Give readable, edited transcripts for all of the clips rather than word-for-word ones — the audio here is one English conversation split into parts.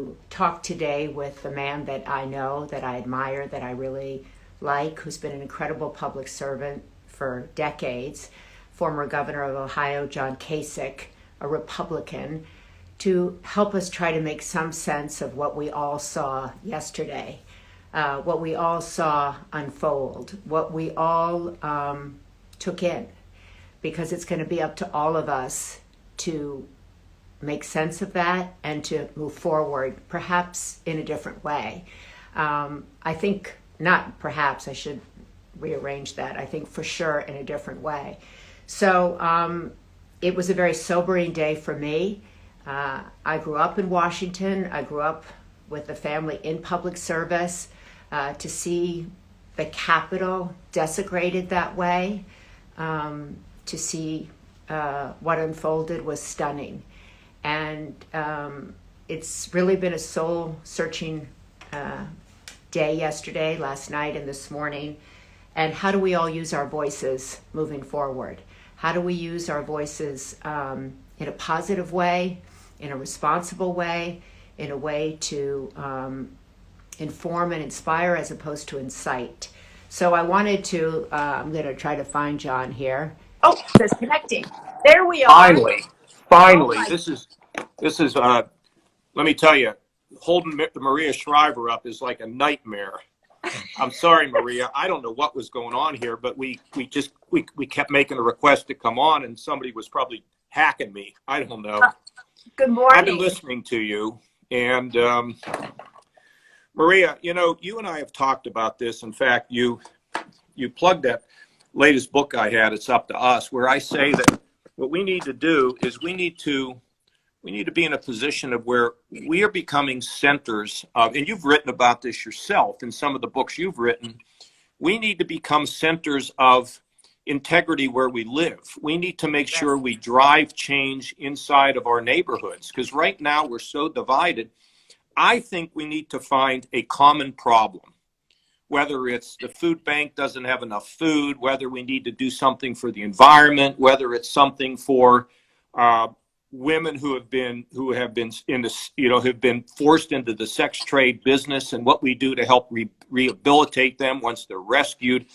to talk today with a man that I know, that I admire, that I really like, who's been an incredible public servant for decades, former governor of Ohio, John Kasich, a Republican, to help us try to make some sense of what we all saw yesterday, what we all saw unfold, what we all took in, because it's going to be up to all of us to make sense of that and to move forward, perhaps in a different way. I think, not perhaps, I should rearrange that. I think for sure in a different way. So it was a very sobering day for me. I grew up in Washington. I grew up with a family in public service. To see the Capitol desecrated that way, to see what unfolded was stunning. And it's really been a soul-searching day yesterday, last night, and this morning. And how do we all use our voices moving forward? How do we use our voices in a positive way, in a responsible way, in a way to inform and inspire as opposed to incite? So I wanted to, I'm going to try to find John here. Oh, it says connecting. There we are. Finally, Oh this is, let me tell you, holding Maria Shriver up is like a nightmare. I'm sorry, Maria. I don't know what was going on here, but we kept making a request to come on, and somebody was probably hacking me. I don't know. Good morning. I've been listening to you, and Maria, you know, you and I have talked about this. In fact, you plugged that latest book I had, It's Up to Us, where I say that what we need to do is we need to be in a position of where we are becoming centers of, and you've written about this yourself in some of the books you've written, we need to become centers of integrity where we live. We need to make sure we drive change inside of our neighborhoods, because right now we're so divided. I think we need to find a common problem, whether it's the food bank doesn't have enough food, whether we need to do something for the environment, whether it's something for women who have been in this, you know, have been forced into the sex trade business, and what we do to help rehabilitate them once they're rescued,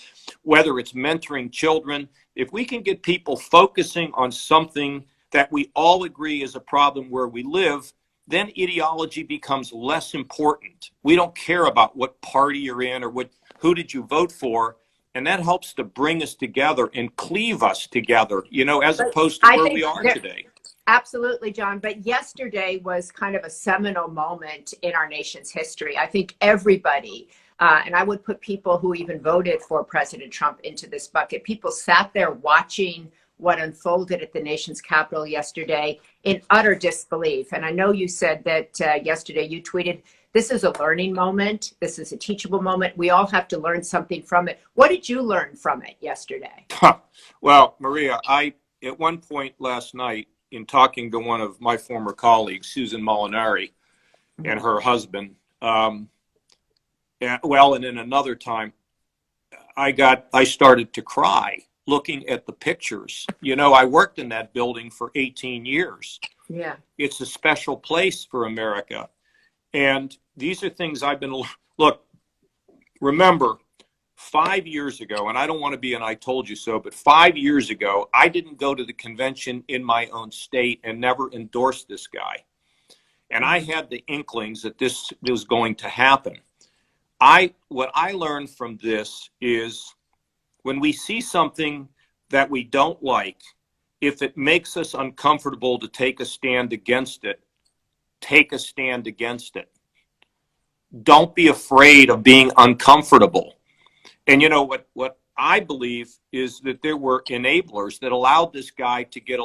whether it's mentoring children. If we can get people focusing on something that we all agree is a problem where we live, then ideology becomes less important. We don't care about what party you're in or who did you vote for. And that helps to bring us together and cleave us together, you know, as opposed to where we are today. Absolutely, John. But yesterday was kind of a seminal moment in our nation's history. I think everybody, and I would put people who even voted for President Trump into this bucket, people sat there watching what unfolded at the nation's capital yesterday in utter disbelief. And I know you said that yesterday you tweeted, this is a learning moment. This is a teachable moment. We all have to learn something from it. What did you learn from it yesterday? Well, Maria, at one point last night, in talking to one of my former colleagues, Susan Molinari, and her husband, and in another time, I started to cry looking at the pictures. You know, I worked in that building for 18 years. Yeah. It's a special place for America. And these are things I've been, look, remember, 5 years ago, and I don't want to be an I told you so, but 5 years ago, I didn't go to the convention in my own state and never endorsed this guy. And I had the inklings that this was going to happen. What I learned from this is when we see something that we don't like, if it makes us uncomfortable to take a stand against it, take a stand against it. Don't be afraid of being uncomfortable. And you know what I believe is that there were enablers that allowed this guy to get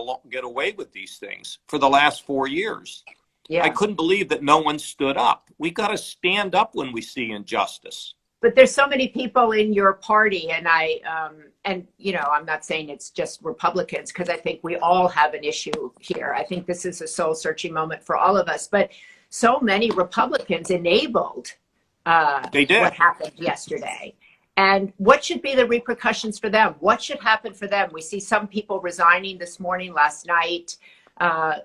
away with these things for the last 4 years. Yeah. I couldn't believe that no one stood up. We got to stand up when we see injustice. But there's so many people in your party, and you know, I'm not saying it's just Republicans, because I think we all have an issue here. I think this is a soul-searching moment for all of us. But so many Republicans enabled what happened yesterday. And what should be the repercussions for them? What should happen for them? We see some people resigning this morning, last night.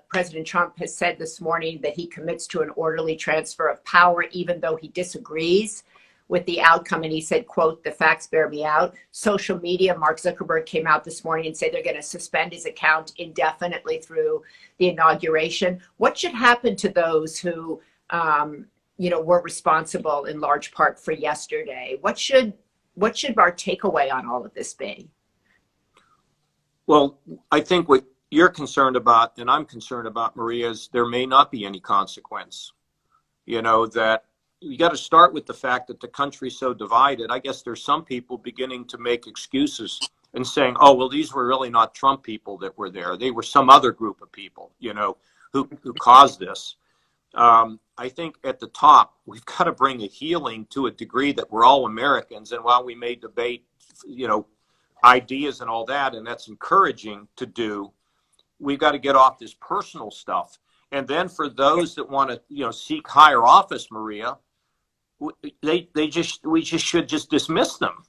President Trump has said this morning that he commits to an orderly transfer of power, even though he disagrees with the outcome. And he said, quote, "The facts bear me out." Social media, Mark Zuckerberg came out this morning and said they're going to suspend his account indefinitely through the inauguration. What should happen to those who, were responsible in large part for yesterday? What should our takeaway on all of this be? Well, I think what you're concerned about, and I'm concerned about, Maria, is there may not be any consequence. That you got to start with the fact that the country's so divided. I guess there's some people beginning to make excuses and saying, oh, well, these were really not Trump people that were there. They were some other group of people, who caused this. I think at the top, we've got to bring a healing to a degree that we're all Americans. And while we may debate, ideas and all that, and that's encouraging to do, we've got to get off this personal stuff. And then for those that want to, seek higher office, Maria, we just should just dismiss them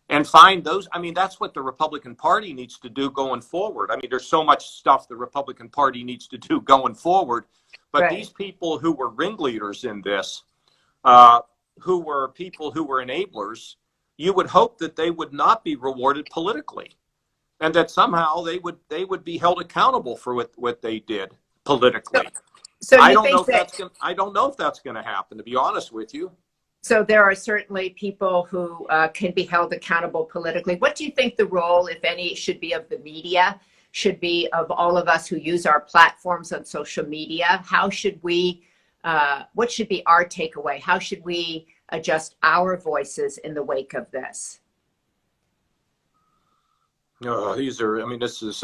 and find those. I mean, that's what the Republican Party needs to do going forward. I mean, there's so much stuff the Republican Party needs to do going forward. But right. These people who were ringleaders in this, who were people who were enablers, you would hope that they would not be rewarded politically, and that somehow they would be held accountable for what they did politically. So I don't know if that's going to happen, to be honest with you. So there are certainly people who can be held accountable politically. What do you think the role, if any, should be of the media, should be of all of us who use our platforms on social media? How should we, what should be our takeaway? How should we adjust our voices in the wake of this? This is,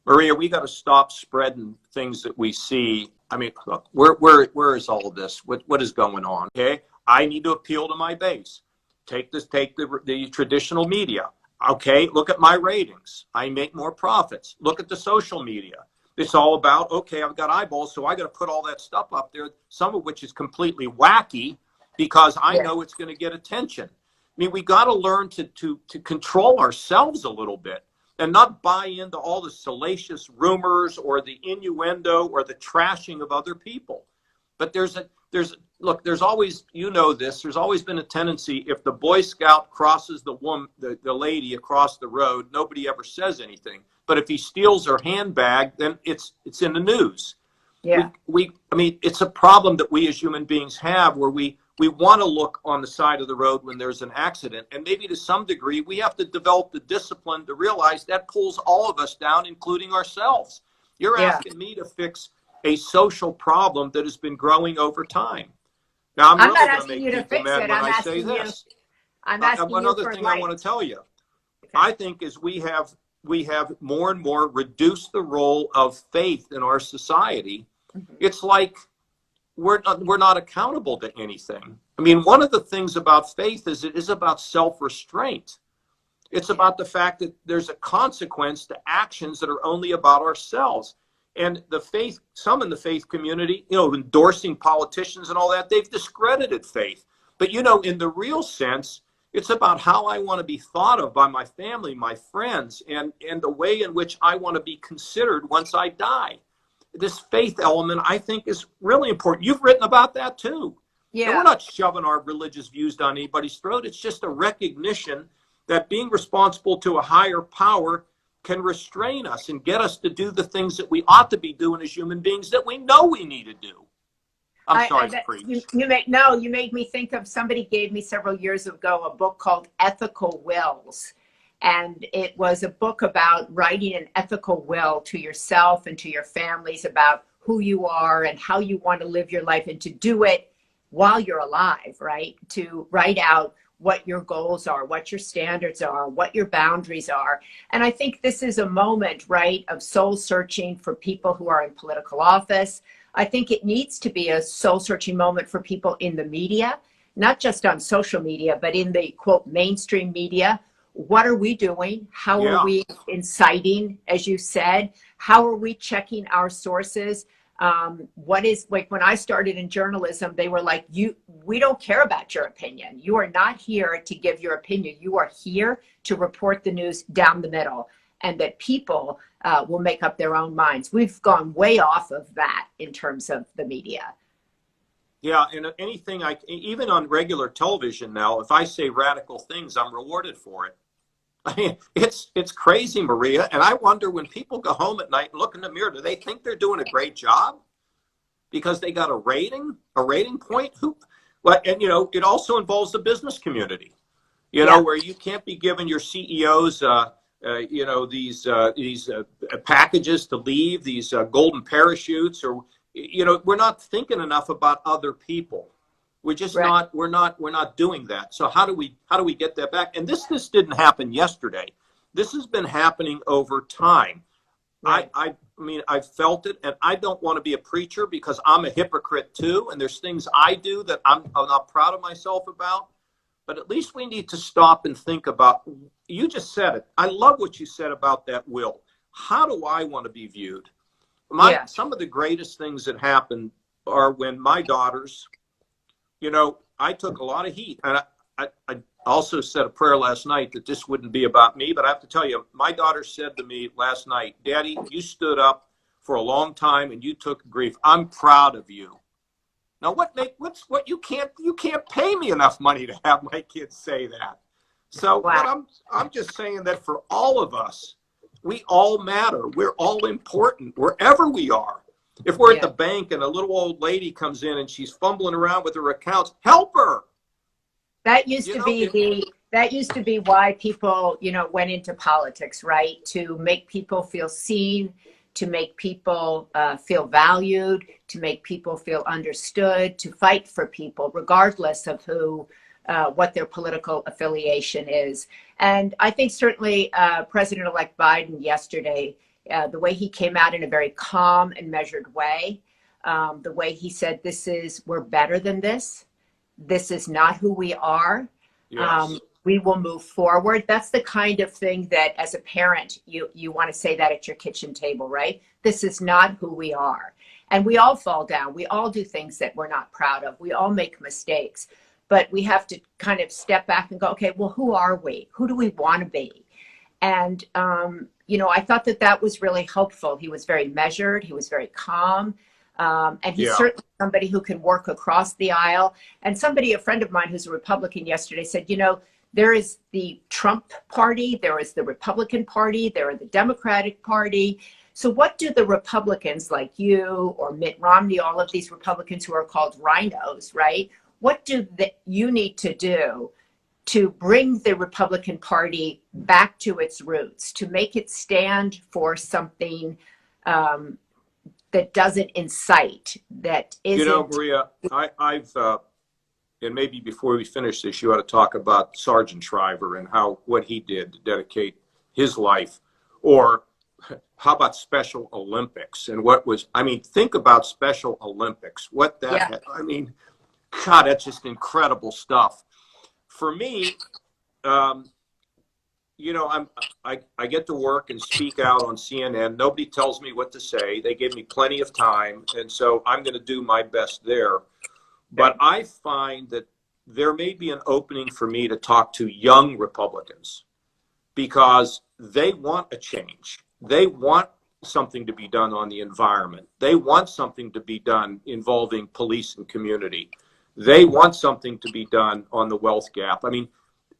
Maria, we got to stop spreading things that we see. I mean, look, where is all of this? What is going on? Okay. I need to appeal to my base. Take the traditional media. Okay. Look at my ratings. I make more profits. Look at the social media. It's all about, okay, I've got eyeballs, so I got to put all that stuff up there, some of which is completely wacky because I know it's going to get attention. I mean, we got to learn to control ourselves a little bit and not buy into all the salacious rumors or the innuendo or the trashing of other people. But there's always, there's always been a tendency, if the Boy Scout crosses the lady across the road, nobody ever says anything. But if he steals her handbag, then it's in the news. Yeah. It's a problem that we as human beings have, where we want to look on the side of the road when there's an accident. And maybe to some degree, we have to develop the discipline to realize that pulls all of us down, including ourselves. You're asking me to fix a social problem that has been growing over time. Now, I'm really going to make people mad when I say this. One other thing I want to tell you, I think, is we have more and more reduced the role of faith in our society. Mm-hmm. It's like we're not accountable to anything. I mean, one of the things about faith is it is about self-restraint. It's about the fact that there's a consequence to actions that are only about ourselves. And some in the faith community, endorsing politicians and all that, they've discredited faith. But, in the real sense, it's about how I want to be thought of by my family, my friends, and the way in which I want to be considered once I die. This faith element, I think, is really important. You've written about that too. Yeah. And we're not shoving our religious views down anybody's throat. It's just a recognition that being responsible to a higher power can restrain us and get us to do the things that we ought to be doing as human beings that we know we need to do. I'm sorry to preach. You made me think of, somebody gave me several years ago a book called Ethical Wills. And it was a book about writing an ethical will to yourself and to your families about who you are and how you want to live your life, and to do it while you're alive, right? To write out what your goals are, what your standards are, what your boundaries are. And I think this is a moment, right, of soul searching for people who are in political office. I think it needs to be a soul searching moment for people in the media, not just on social media, but in the, quote, mainstream media. What are we doing? How are we inciting, as you said? How are we checking our sources? What is, like, when I started in journalism, they were like, we don't care about your opinion. You are not here to give your opinion. You are here to report the news down the middle. and that people will make up their own minds. We've gone way off of that in terms of the media. Yeah, and anything even on regular television now, if I say radical things, I'm rewarded for it. I mean, it's crazy, Maria. And I wonder, when people go home at night and look in the mirror, do they think they're doing a great job because they got a rating point? Well, and it also involves the business community. Where you can't be giving your CEOs, these packages to leave, these golden parachutes, or we're not thinking enough about other people. We're just not. We're not doing that. So how do we get that back? And this didn't happen yesterday. This has been happening over time. Right. I mean, I've felt it, and I don't want to be a preacher because I'm a hypocrite too. And there's things I do that I'm not proud of myself about. But at least we need to stop and think about. You just said it. I love what you said about that will. How do I want to be viewed? Some of the greatest things that happen are when my daughters. I took a lot of heat, and I also said a prayer last night that this wouldn't be about me, but I have to tell you, my daughter said to me last night, "Daddy, you stood up for a long time and you took grief. I'm proud of you." Now, what you can't pay me enough money to have my kids say that. So wow. I'm just saying that for all of us, we all matter. We're all important wherever we are. If we're at the bank and a little old lady comes in and she's fumbling around with her accounts, help her. That used to be why people, went into politics, right? To make people feel seen, to make people feel valued, to make people feel understood, to fight for people, regardless of what their political affiliation is. And I think certainly President-elect Biden yesterday, the way he came out in a very calm and measured way, the way he said, we're better than this. This is not who we are. Yes. We will move forward. That's the kind of thing that as a parent, you want to say that at your kitchen table, right? This is not who we are. And we all fall down. We all do things that we're not proud of. We all make mistakes. But we have to kind of step back and go, okay, well, who are we? Who do we want to be? And, I thought that was really helpful. He was very measured. He was very calm. And he's certainly somebody who can work across the aisle. And a friend of mine who's a Republican yesterday said, there is the Trump party, there is the Republican party, there are the Democratic Party. So what do the Republicans like you or Mitt Romney, all of these Republicans who are called rhinos, right? What do you need to do to bring the Republican Party back to its roots, to make it stand for something that doesn't incite, that isn't... Maria, I've and maybe before we finish this, you ought to talk about Sergeant Shriver and what he did to dedicate his life. Or how about Special Olympics and think about Special Olympics. God, that's just incredible stuff. For me, I get to work and speak out on CNN. Nobody tells me what to say. They give me plenty of time, and so I'm going to do my best there. But I find that there may be an opening for me to talk to young Republicans because they want a change. They want something to be done on the environment. They want something to be done involving police and community. They want something to be done on the wealth gap. I mean,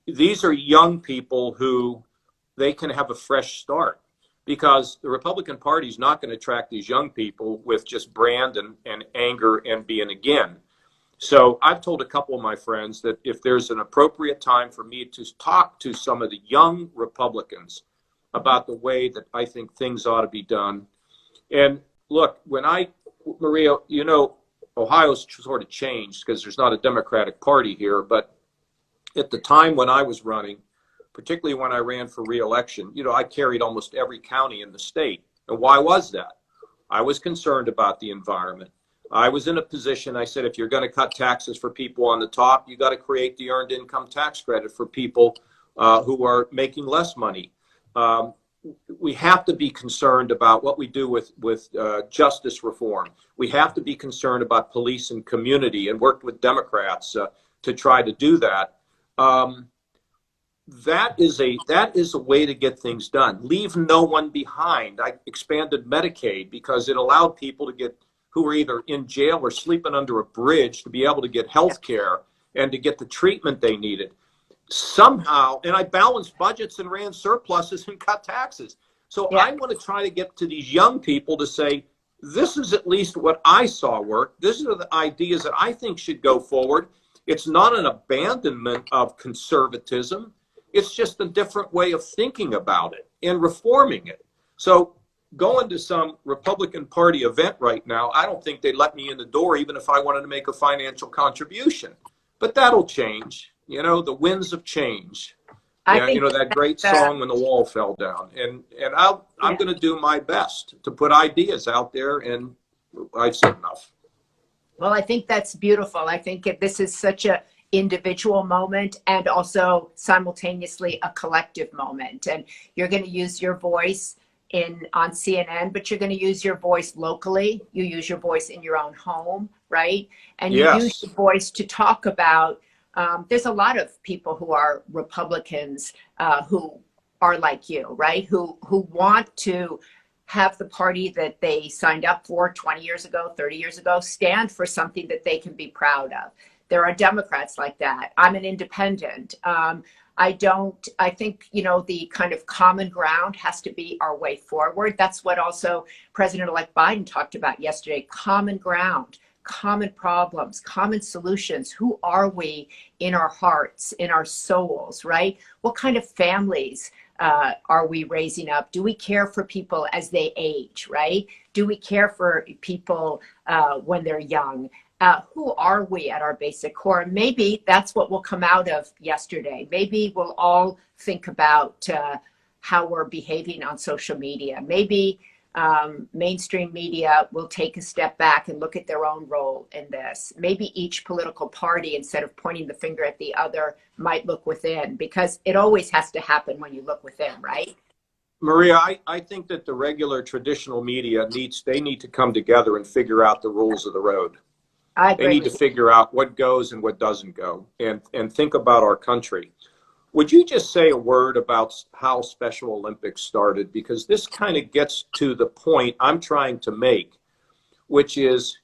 these are young people who they can have a fresh start because the Republican Party is not going to attract these young people with just brand and anger and being again. So I've told a couple of my friends that if there's an appropriate time for me to talk to some of the young Republicans about the way that I think things ought to be done. And look, Maria, Ohio's sort of changed because there's not a Democratic Party here, but at the time when I was running, particularly when I ran for re-election, I carried almost every county in the state. And why was that? I was concerned about the environment. I was in a position, I said, if you're going to cut taxes for people on the top, you got to create the earned income tax credit for people who are making less money. We have to be concerned about what we do with justice reform. We have to be concerned about police and community and worked with Democrats to try to do that. that is a way to get things done. Leave no one behind. I expanded Medicaid because it allowed people to get who were either in jail or sleeping under a bridge to be able to get health care and to get the treatment they needed. Somehow, and I balanced budgets and ran surpluses and cut taxes. So Yeah. I want to try to get to these young people to say, this is at least what I saw work. These are the ideas that I think should go forward. It's not an abandonment of conservatism. It's just a different way of thinking about it and reforming it. So going to some Republican Party event right now, I don't think they'd let me in the door even if I wanted to make a financial contribution. But that'll change. You know, the winds of change. I Yeah, think you know that great song "When the Wall Fell Down," and I'm going to do my best to put ideas out there, and I've said enough. Well, I think that's beautiful. I think this is such a individual moment and also simultaneously a collective moment. And you're going to use your voice on CNN, but you're going to use your voice locally. You use your voice in your own home, right? And you use your voice to talk about. There's a lot of people who are Republicans who are like you, right? Who want to have the party that they signed up for 20 years ago, 30 years ago, stand for something that they can be proud of. There are Democrats like that. I'm an independent. I think, you know, the kind of common ground has to be our way forward. That's what also President-elect Biden talked about yesterday, common ground, common problems, common solutions. Who are we in our hearts, in our souls, right? What kind of families are we raising up? Do we care for people as they age, right? Do we care for people when they're young? Who are we at our basic core? Maybe that's what will come out of yesterday. Maybe we'll all think about how we're behaving on social media. Maybe mainstream media will take a step back and look at their own role in this. Maybe each political party, instead of pointing the finger at the other, might look within, because it always has to happen when you look within, right? Maria, I think that the regular traditional media they need to come together and figure out the rules of the road. They need to figure out what goes and what doesn't go, and think about our country. Would you just say a word about how Special Olympics started? Because this kind of gets to the point I'm trying to make, which is,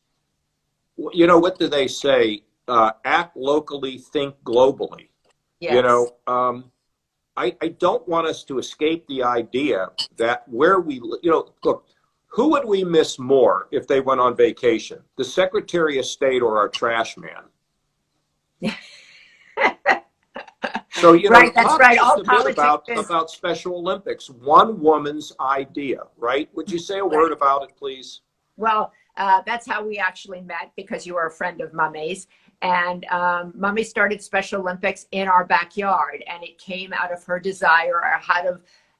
you know, what do they say? Act locally, think globally. Yes. You know, I don't want us to escape the idea that where we, you know, look, who would we miss more if they went on vacation? The Secretary of State or our trash man? So, you know, that's right. All about Special Olympics, one woman's idea, right? Would you say a word about it, please? Well, that's how we actually met, because you were a friend of Mummy's. And Mummy started Special Olympics in our backyard, and it came out of her desire, or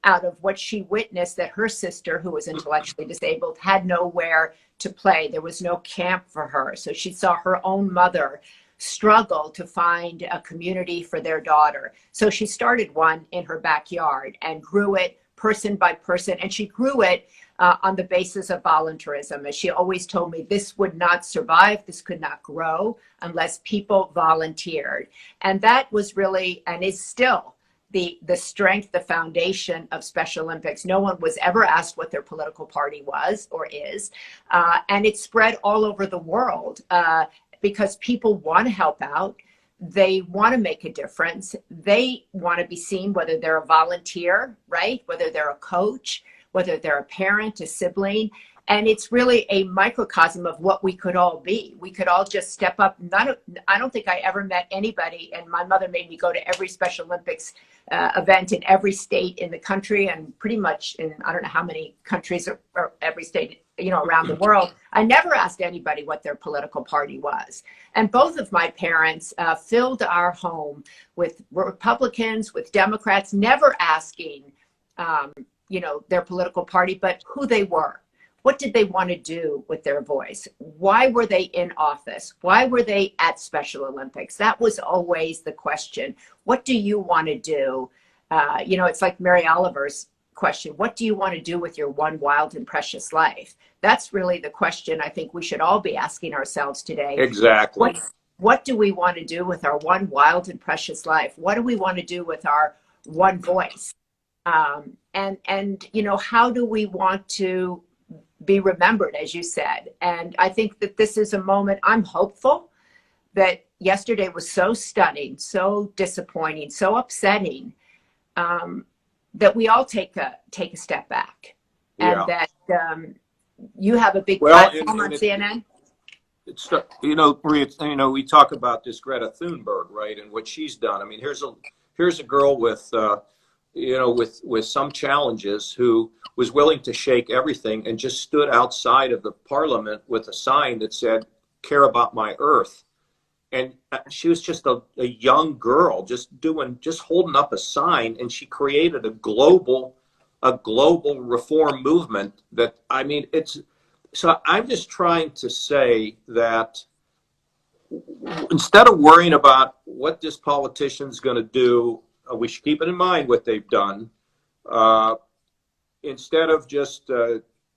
out of what she witnessed, that her sister, who was intellectually disabled, had nowhere to play. There was no camp for her. So she saw her own mother struggle to find a community for their daughter. So she started one in her backyard and grew it person by person. And she grew it on the basis of volunteerism. As she always told me, this would not survive, this could not grow unless people volunteered. And that was really, and is still, the strength, the foundation of Special Olympics. No one was ever asked what their political party was or is. And it spread all over the world because people want to help out. They want to make a difference. They want to be seen, whether they're a volunteer, right? Whether they're a coach, whether they're a parent, a sibling. And it's really a microcosm of what we could all be. We could all just step up. I don't think I ever met anybody, and my mother made me go to every Special Olympics event in every state in the country, and pretty much in, I don't know how many countries or every state, you know, around the world. I never asked anybody what their political party was. And both of my parents filled our home with Republicans, with Democrats, never asking, you know, their political party, but who they were. What did they want to do with their voice? Why were they in office? Why were they at Special Olympics? That was always the question. What do you want to do? You know, it's like Mary Oliver's question. What do you want to do with your one wild and precious life? That's really the question I think we should all be asking ourselves today. Exactly. What do we want to do with our one wild and precious life? What do we want to do with our one voice. And you know, how do we want to be remembered, as you said? And I think that this is a moment, I'm hopeful that yesterday was so stunning, so disappointing, so upsetting, that we all take a step back, and Yeah. that you have a big Well, platform on CNN. it's, you know, Maria, you know, we talk about this Greta Thunberg, right, and what she's done. I mean, here's a girl with, you know, with some challenges who was willing to shake everything and just stood outside of the parliament with a sign that said, "Care about my earth." And she was just a young girl, just holding up a sign, and she created a global reform movement. That, I mean, it's, so I'm just trying to say that instead of worrying about what this politician's going to do, we should keep it in mind what they've done. Instead of just,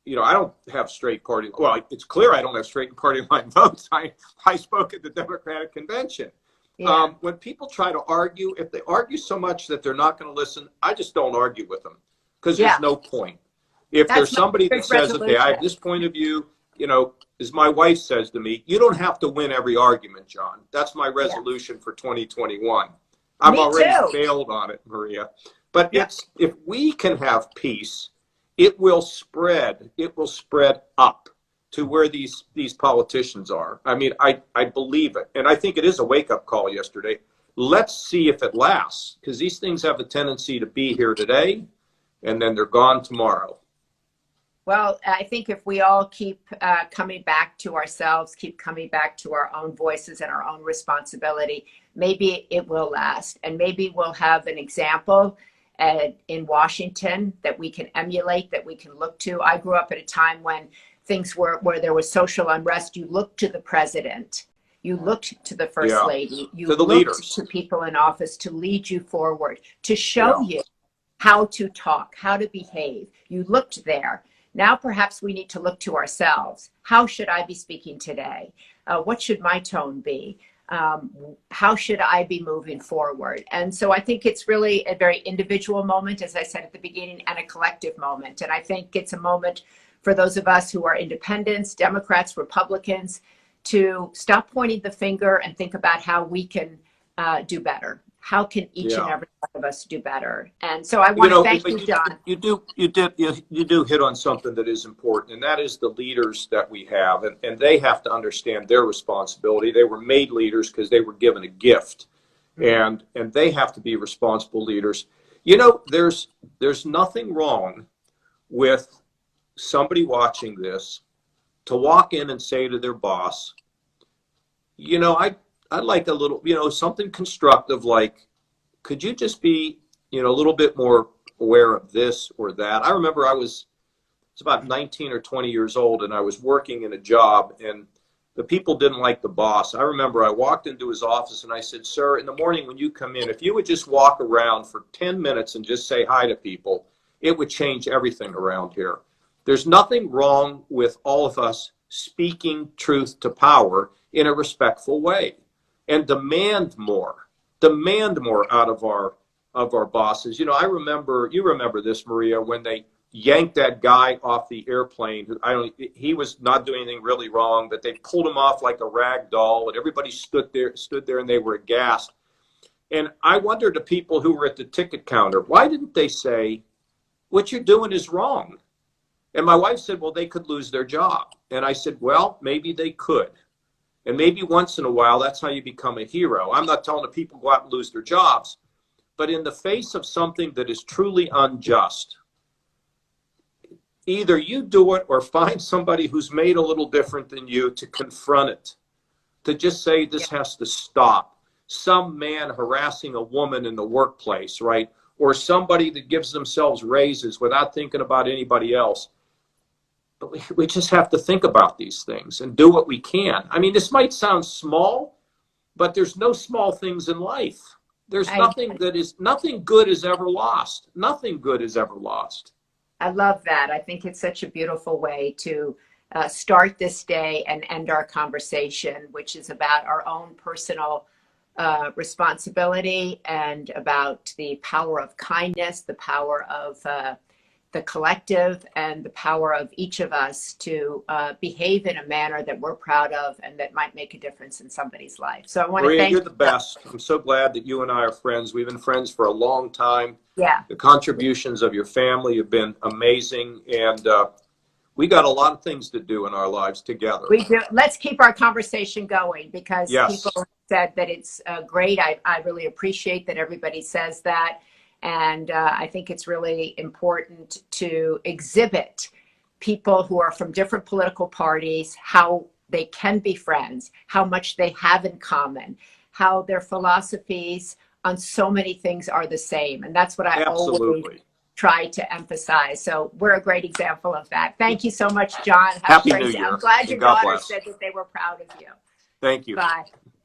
you know, I don't have straight party. Well, it's clear I don't have straight party line votes. I spoke at the Democratic convention. Yeah. When people try to argue, if they argue so much that they're not going to listen, I just don't argue with them, because Yeah. there's no point. If That's there's somebody that says, okay, I have this point of view, you know, as my wife says to me, you don't have to win every argument, John. That's my resolution for 2021. I've Me already too. failed on it, Maria. But Yeah. if we can have peace, it will spread up to where these politicians are. I mean, I believe it. And I think it is a wake-up call yesterday. Let's see if it lasts, because these things have a tendency to be here today, and then they're gone tomorrow. Well, I think if we all keep coming back to ourselves, keep coming back to our own voices and our own responsibility, maybe it will last. And maybe we'll have an example in Washington that we can emulate, that we can look to. I grew up at a time when things were, where there was social unrest. You looked to the president. You looked to the first lady. You to the looked leaders, to people in office to lead you forward, to show you how to talk, how to behave. You looked there. Now perhaps we need to look to ourselves. How should I be speaking today? What should my tone be? How should I be moving forward? And so I think it's really a very individual moment, as I said at the beginning, and a collective moment. And I think it's a moment for those of us who are independents, Democrats, Republicans, to stop pointing the finger and think about how we can do better. How can each and every one of us do better? And so I want to thank you, John. You do hit on something that is important, and that is the leaders that we have, and they have to understand their responsibility. They were made leaders because they were given a gift, and they have to be responsible leaders. You know, there's nothing wrong with somebody watching this to walk in and say to their boss, you know, I'd like a little, you know, something constructive, like, could you just be, you know, a little bit more aware of this or that? I remember it's about 19 or 20 years old, and I was working in a job, and the people didn't like the boss. I remember I walked into his office and I said, sir, in the morning when you come in, if you would just walk around for 10 minutes and just say hi to people, it would change everything around here. There's nothing wrong with all of us speaking truth to power in a respectful way, and demand more out of our bosses. You know, you remember this, Maria, when they yanked that guy off the airplane. He was not doing anything really wrong, but they pulled him off like a rag doll, and everybody stood there and they were aghast. And I wondered to people who were at the ticket counter, why didn't they say, what you're doing is wrong? And my wife said, well, they could lose their job. And I said, well, maybe they could. And maybe once in a while, that's how you become a hero. I'm not telling the people to go out and lose their jobs. But in the face of something that is truly unjust, either you do it or find somebody who's made a little different than you to confront it, to just say this has to stop. Some man harassing a woman in the workplace, right? Or somebody that gives themselves raises without thinking about anybody else. But we just have to think about these things and do what we can. I mean, this might sound small, but there's no small things in life. There's nothing good is ever lost. Nothing good is ever lost. I love that. I think it's such a beautiful way to start this day and end our conversation, which is about our own personal responsibility and about the power of kindness, the power of the collective, and the power of each of us to behave in a manner that we're proud of and that might make a difference in somebody's life. So I want to Maria, thank you're you. the best. I'm so glad that you and I are friends. We've been friends for a long time. Yeah, The contributions of your family have been amazing, and we got a lot of things to do in our lives together. we do. Let's keep our conversation going because Yes, people said that it's great. I really appreciate that everybody says that. And I think it's really important to exhibit people who are from different political parties, how they can be friends, how much they have in common, how their philosophies on so many things are the same. And that's what I always absolutely. try to emphasize. So we're a great example of that. Thank you so much, John. Have a Happy great New day. I'm Year, glad and your God daughter bless. said that they were proud of you. Thank you. Bye.